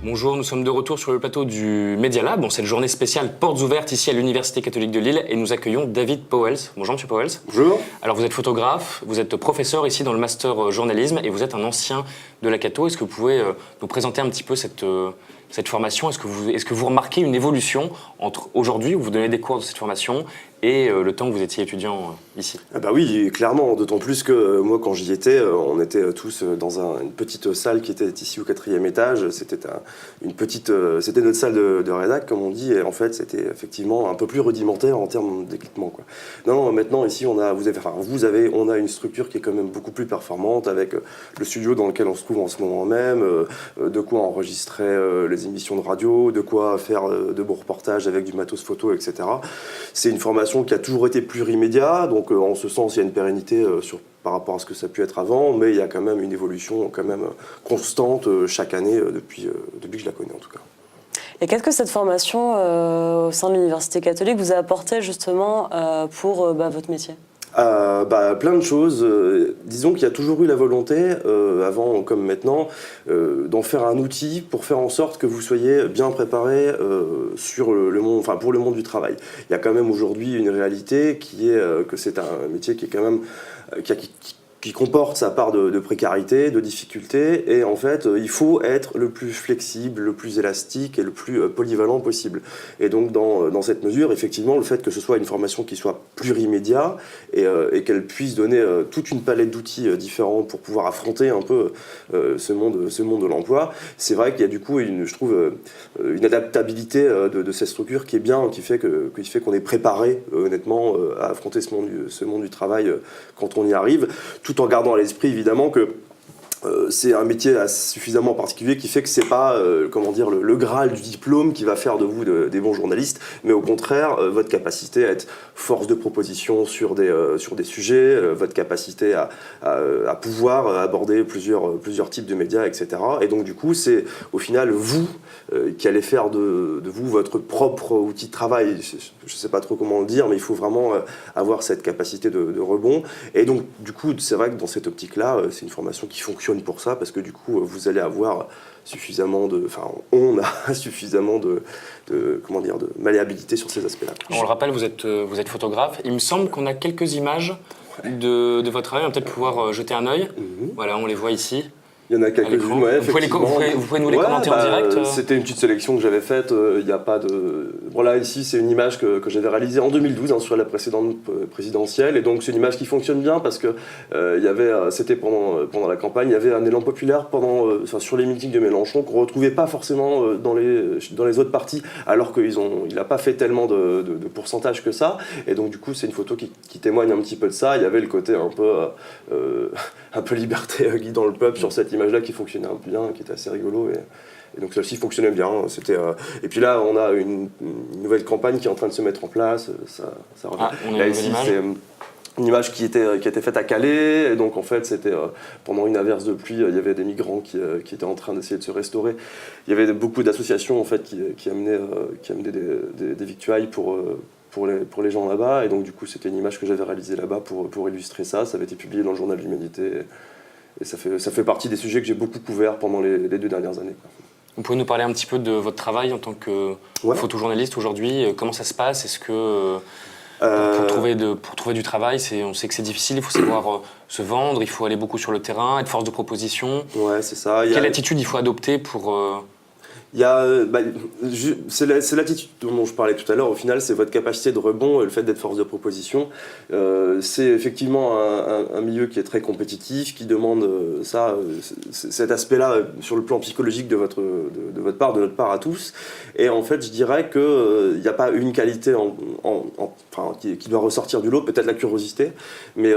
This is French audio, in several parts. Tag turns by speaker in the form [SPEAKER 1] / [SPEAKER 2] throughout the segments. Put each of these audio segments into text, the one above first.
[SPEAKER 1] Bonjour, nous sommes de retour sur le plateau du Media Lab. Bon, c'est une journée spéciale portes ouvertes ici à l'Université catholique de Lille et nous accueillons David Pauwels. Bonjour Monsieur Pauwels.
[SPEAKER 2] Bonjour.
[SPEAKER 1] Alors vous êtes photographe, vous êtes professeur ici dans le master journalisme et vous êtes un ancien de la Catho. Est-ce que vous pouvez nous présenter un petit peu cette formation? Est-ce que vous remarquez une évolution entre aujourd'hui où vous donnez des cours de cette formation et le temps où vous étiez étudiant ici?
[SPEAKER 2] Ah bah oui, clairement, d'autant plus que moi quand j'y étais, on était tous dans une petite salle qui était ici au 4e étage. C'était c'était notre salle de rédac, comme on dit, et en fait c'était effectivement un peu plus rudimentaire en termes d'équipement, quoi. Non, maintenant ici on a une structure qui est quand même beaucoup plus performante avec le studio dans lequel on se trouve en ce moment même, de quoi enregistrer les émissions de radio, de quoi faire de beaux reportages avec du matos photo, etc. C'est une formation qui a toujours été plurimédia, donc en ce sens il y a une pérennité par rapport à ce que ça a pu être avant, mais il y a quand même une évolution quand même constante chaque année depuis que je la connais en tout cas.
[SPEAKER 3] Et qu'est-ce que cette formation au sein de l'Université catholique vous a apporté justement pour votre métier ?
[SPEAKER 2] Plein de choses. Disons qu'il y a toujours eu la volonté, avant comme maintenant, d'en faire un outil pour faire en sorte que vous soyez bien préparé sur le monde, enfin pour le monde du travail. Il y a quand même aujourd'hui une réalité qui est que c'est un métier qui est quand même qui comporte sa part de précarité, de difficulté, et en fait, il faut être le plus flexible, le plus élastique et le plus polyvalent possible. Et donc, dans cette mesure, effectivement, le fait que ce soit une formation qui soit plurimédia et qu'elle puisse donner toute une palette d'outils différents pour pouvoir affronter un peu ce monde de l'emploi, c'est vrai qu'il y a du coup, je trouve, une adaptabilité de cette structure qui est bien, qui fait qu'on est préparé, honnêtement, à affronter ce monde du travail quand on y arrive, tout en gardant à l'esprit évidemment que c'est un métier suffisamment particulier qui fait que c'est pas le Graal du diplôme qui va faire de vous des bons journalistes, mais au contraire votre capacité à être force de proposition sur des sujets, votre capacité à pouvoir aborder plusieurs types de médias, etc. Et donc du coup c'est au final vous qui allez faire de vous votre propre outil de travail. Je sais pas trop comment le dire, mais il faut vraiment avoir cette capacité de rebond. Et donc du coup c'est vrai que dans cette optique-là, c'est une formation qui fonctionne pour ça, parce que du coup vous allez avoir suffisamment on a suffisamment de malléabilité sur ces aspects-là.
[SPEAKER 1] On le rappelle, vous êtes photographe. Il me semble qu'on a quelques images de votre travail. On va peut-être pouvoir jeter un œil. Voilà, on les voit ici.
[SPEAKER 2] Il y en a quelques-unes, ouais, effectivement.
[SPEAKER 1] Vous pouvez nous les commenter en direct
[SPEAKER 2] C'était une petite sélection que j'avais faite. Il n'y a pas de... Voilà, ici, c'est une image que j'avais réalisée en 2012 sur la précédente présidentielle. Et donc, c'est une image qui fonctionne bien parce que c'était pendant la campagne, il y avait un élan populaire sur les meetings de Mélenchon qu'on ne retrouvait pas forcément dans les autres partis, alors qu'il n'a pas fait tellement de pourcentage que ça. Et donc, du coup, c'est une photo qui témoigne un petit peu de ça. Il y avait le côté un peu liberté guidant le peuple sur cette image-là qui fonctionnait un peu bien, qui était assez rigolo. Et donc celle-ci fonctionnait bien. Et puis là, on a une nouvelle campagne qui est en train de se mettre en place. Ça revient.
[SPEAKER 1] On a
[SPEAKER 2] là,
[SPEAKER 1] une
[SPEAKER 2] ici,
[SPEAKER 1] image.
[SPEAKER 2] c'est une image qui était faite à Calais. Et donc en fait, c'était pendant une averse de pluie, il y avait des migrants qui étaient en train d'essayer de se restaurer. Il y avait beaucoup d'associations en fait qui amenaient des victuailles pour les gens là-bas, et donc du coup c'était une image que j'avais réalisée là-bas pour illustrer ça. Ça avait été publié dans le journal de l'Humanité, et ça fait partie des sujets que j'ai beaucoup couverts pendant les 2 dernières années, quoi.
[SPEAKER 1] Vous pouvez nous parler un petit peu de votre travail en tant que photojournaliste aujourd'hui? Comment ça se passe? Est-ce que pour trouver du travail, on sait que c'est difficile, il faut savoir se vendre, il faut aller beaucoup sur le terrain, être force de proposition.
[SPEAKER 2] Ouais, c'est ça.
[SPEAKER 1] Quelle attitude il faut adopter pour...
[SPEAKER 2] c'est l'attitude dont je parlais tout à l'heure. Au final, c'est votre capacité de rebond et le fait d'être force de proposition. C'est effectivement un milieu qui est très compétitif, qui demande cet aspect-là sur le plan psychologique de votre part, de notre part à tous. Et en fait, je dirais qu'il n'y a pas une qualité qui doit ressortir du lot, peut-être la curiosité, mais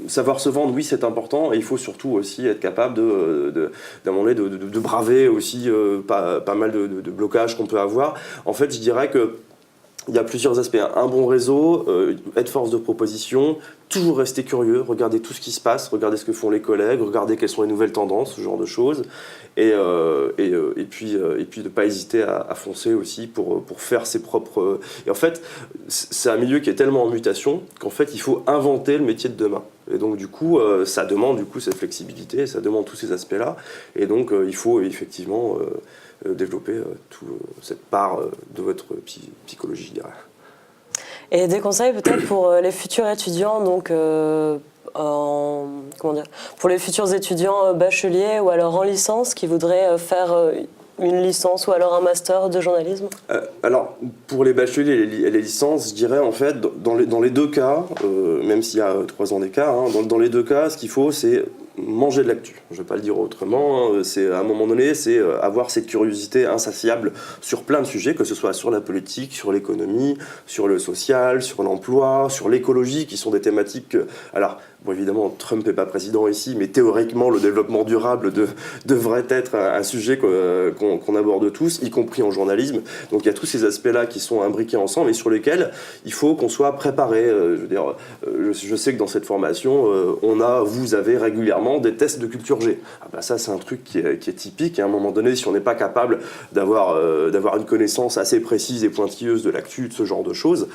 [SPEAKER 2] savoir se vendre, oui, c'est important. Et il faut surtout aussi être capable d'un moment donné de braver aussi pas mal de blocages qu'on peut avoir. En fait, je dirais que il y a plusieurs aspects. Un bon réseau, être force de proposition, toujours rester curieux, regarder tout ce qui se passe, regarder ce que font les collègues, regarder quelles sont les nouvelles tendances, ce genre de choses. Et puis de ne pas hésiter à foncer aussi pour faire ses propres... Et en fait, c'est un milieu qui est tellement en mutation qu'en fait, il faut inventer le métier de demain. Et donc du coup, ça demande du coup cette flexibilité, ça demande tous ces aspects-là. Et donc il faut effectivement développer toute cette part de votre psychologie, je dirais.
[SPEAKER 3] Et des conseils peut-être pour les futurs étudiants, donc comment dire, pour les futurs étudiants bacheliers ou alors en licence qui voudraient faire une licence ou alors un master de journalisme?
[SPEAKER 2] Alors, pour les bacheliers et les licences, je dirais en fait, dans les deux cas, même s'il y a 3 ans d'écart, hein, dans les deux cas, ce qu'il faut, c'est manger de l'actu. Je ne vais pas le dire autrement. Hein, c'est, à un moment donné, c'est avoir cette curiosité insatiable sur plein de sujets, que ce soit sur la politique, sur l'économie, sur le social, sur l'emploi, sur l'écologie, qui sont des thématiques... alors, bon, évidemment, Trump n'est pas président ici, mais théoriquement, le développement durable devrait être un sujet qu'on aborde tous, y compris en journalisme. Donc il y a tous ces aspects-là qui sont imbriqués ensemble et sur lesquels il faut qu'on soit préparé. Je veux dire, je sais que dans cette formation, vous avez régulièrement des tests de culture G. Ah ben ça, c'est un truc qui est typique. Et à un moment donné, si on n'est pas capable d'avoir une connaissance assez précise et pointilleuse de l'actu, de ce genre de choses,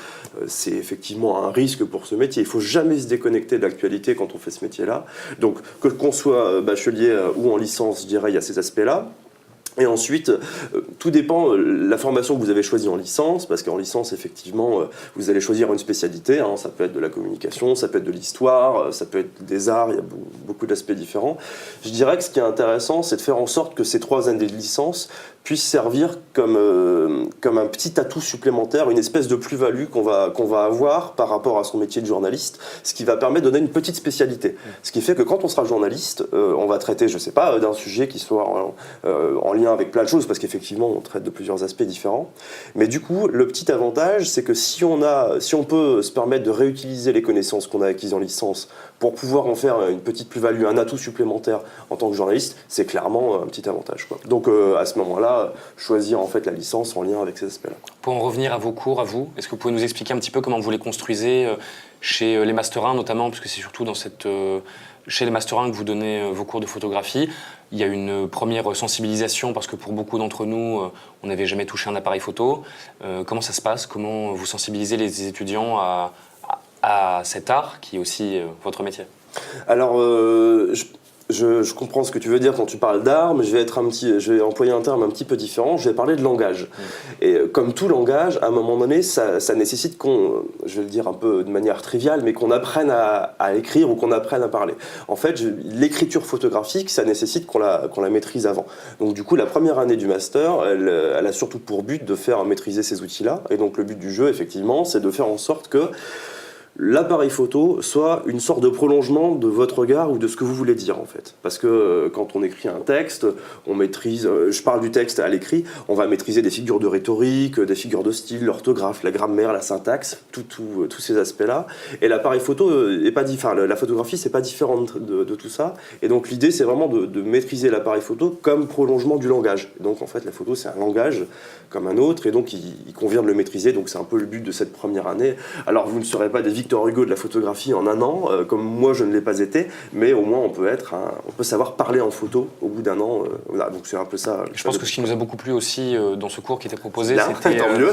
[SPEAKER 2] c'est effectivement un risque pour ce métier. Il ne faut jamais se déconnecter de l'actualité quand on fait ce métier-là. Donc, qu'on soit bachelier ou en licence, je dirais, il y a ces aspects-là. Et ensuite, tout dépend la formation que vous avez choisie en licence, parce qu'en licence, effectivement, vous allez choisir une spécialité. Hein, ça peut être de la communication, ça peut être de l'histoire, ça peut être des arts, il y a beaucoup d'aspects différents. Je dirais que ce qui est intéressant, c'est de faire en sorte que ces 3 années de licence puissent servir comme un petit atout supplémentaire, une espèce de plus-value qu'on va avoir par rapport à son métier de journaliste, ce qui va permettre de donner une petite spécialité. Ce qui fait que quand on sera journaliste, on va traiter, je ne sais pas, d'un sujet qui soit en lien avec plein de choses, parce qu'effectivement, on traite de plusieurs aspects différents. Mais du coup, le petit avantage, c'est que si on peut se permettre de réutiliser les connaissances qu'on a acquises en licence pour pouvoir en faire une petite plus-value, un atout supplémentaire en tant que journaliste, c'est clairement un petit avantage, quoi. Donc à ce moment-là, choisir en fait la licence en lien avec ces aspects-là.
[SPEAKER 1] Pour en revenir à vos cours, à vous, est-ce que vous pouvez nous expliquer un petit peu comment vous les construisez chez les Master 1 notamment, puisque c'est surtout chez les Master 1 que vous donnez vos cours de photographie. Il y a une première sensibilisation parce que pour beaucoup d'entre nous, on n'avait jamais touché un appareil photo. Comment ça se passe? Comment vous sensibilisez les étudiants à cet art qui est aussi votre métier?
[SPEAKER 2] Alors, je comprends ce que tu veux dire quand tu parles d'art, mais je vais employer un terme un petit peu différent. Je vais parler de langage. Et comme tout langage, à un moment donné, ça nécessite je vais le dire un peu de manière triviale, mais qu'on apprenne à écrire ou qu'on apprenne à parler. En fait, l'écriture photographique, ça nécessite qu'on la maîtrise avant. Donc du coup, la première année du master, elle a surtout pour but de faire maîtriser ces outils-là. Et donc le but du jeu, effectivement, c'est de faire en sorte que l'appareil photo soit une sorte de prolongement de votre regard ou de ce que vous voulez dire en fait. Parce que quand on écrit un texte, on maîtrise, je parle du texte à l'écrit, on va maîtriser des figures de rhétorique, des figures de style, l'orthographe, la grammaire, la syntaxe, tous ces aspects-là. Et l'appareil photo la photographie c'est pas différente de tout ça. Et donc l'idée c'est vraiment de maîtriser l'appareil photo comme prolongement du langage. Et donc en fait la photo c'est un langage comme un autre et donc il convient de le maîtriser. Donc c'est un peu le but de cette première année. Alors vous ne serez pas des Victor Hugo de la photographie en un an, comme moi je ne l'ai pas été, mais au moins on peut savoir parler en photo au bout d'un an. Voilà, donc c'est un peu ça.
[SPEAKER 1] Je pense que ce qui nous a beaucoup plu aussi dans ce cours qui était proposé,
[SPEAKER 2] c'était... Tant mieux.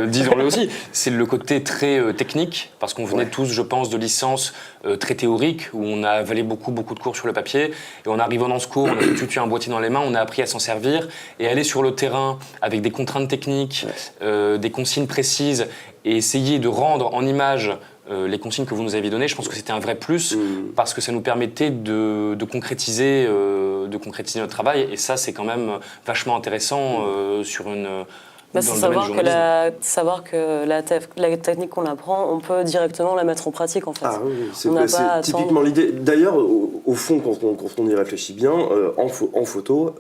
[SPEAKER 1] Disons-le aussi, c'est le côté très technique, parce qu'on venait tous, je pense, de licences très théoriques, où on a avalé beaucoup de cours sur le papier, et en arrivant dans ce cours, on a tout de suite eu un boîtier dans les mains, on a appris à s'en servir, et aller sur le terrain avec des contraintes techniques, des consignes précises, et essayer de rendre en image les consignes que vous nous avez données. Je pense que c'était un vrai plus parce que ça nous permettait de concrétiser notre travail et ça c'est quand même vachement intéressant sur une...
[SPEAKER 3] C'est savoir que la technique qu'on apprend, on peut directement la mettre en pratique en fait.
[SPEAKER 2] Ah oui, c'est typiquement l'idée. D'ailleurs, au fond, quand on y réfléchit bien, en photo,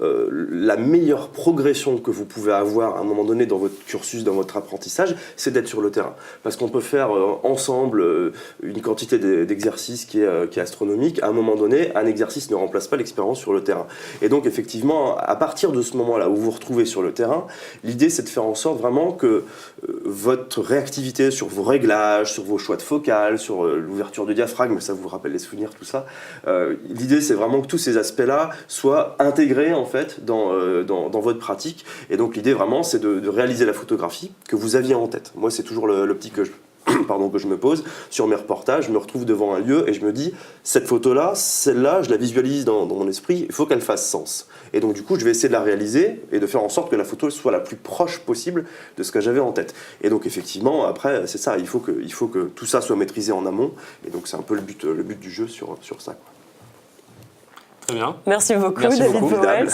[SPEAKER 2] la meilleure progression que vous pouvez avoir à un moment donné dans votre cursus, dans votre apprentissage, c'est d'être sur le terrain. Parce qu'on peut faire ensemble une quantité d'exercices qui est astronomique. À un moment donné, un exercice ne remplace pas l'expérience sur le terrain. Et donc effectivement, à partir de ce moment-là où vous vous retrouvez sur le terrain, l'idée c'est de faire en sorte vraiment que votre réactivité sur vos réglages, sur vos choix de focale, sur l'ouverture du diaphragme, ça vous rappelle les souvenirs, tout ça. L'idée, c'est vraiment que tous ces aspects-là soient intégrés en fait dans votre pratique. Et donc l'idée vraiment, c'est de réaliser la photographie que vous aviez en tête. Moi, c'est toujours l'optique pardon, que je me pose sur mes reportages, je me retrouve devant un lieu et je me dis, cette photo-là, celle-là, je la visualise dans mon esprit, il faut qu'elle fasse sens. Et donc du coup, je vais essayer de la réaliser et de faire en sorte que la photo soit la plus proche possible de ce que j'avais en tête. Et donc effectivement, après, c'est ça, il faut que tout ça soit maîtrisé en amont. Et donc c'est un peu le but du jeu sur ça, quoi.
[SPEAKER 1] Très bien.
[SPEAKER 3] Merci beaucoup,
[SPEAKER 1] Merci
[SPEAKER 3] David
[SPEAKER 1] beaucoup.
[SPEAKER 3] Powels.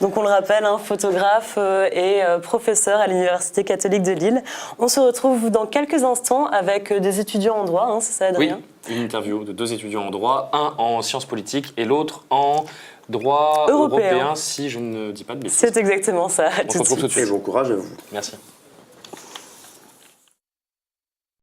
[SPEAKER 3] Donc on le rappelle, photographe et professeur à l'Université catholique de Lille. On se retrouve dans quelques instants avec des étudiants en droit, c'est ça,
[SPEAKER 1] Oui,
[SPEAKER 3] Adrien?
[SPEAKER 1] une interview de 2 étudiants en droit, un en sciences politiques et l'autre en droit
[SPEAKER 3] Européen.
[SPEAKER 1] européen, si je ne dis pas de bêtises.
[SPEAKER 3] C'est exactement ça. À
[SPEAKER 1] On se
[SPEAKER 3] tout de
[SPEAKER 1] retrouve tout de
[SPEAKER 3] suite.
[SPEAKER 2] Et
[SPEAKER 1] suite.
[SPEAKER 2] bon courage à vous.
[SPEAKER 1] Merci.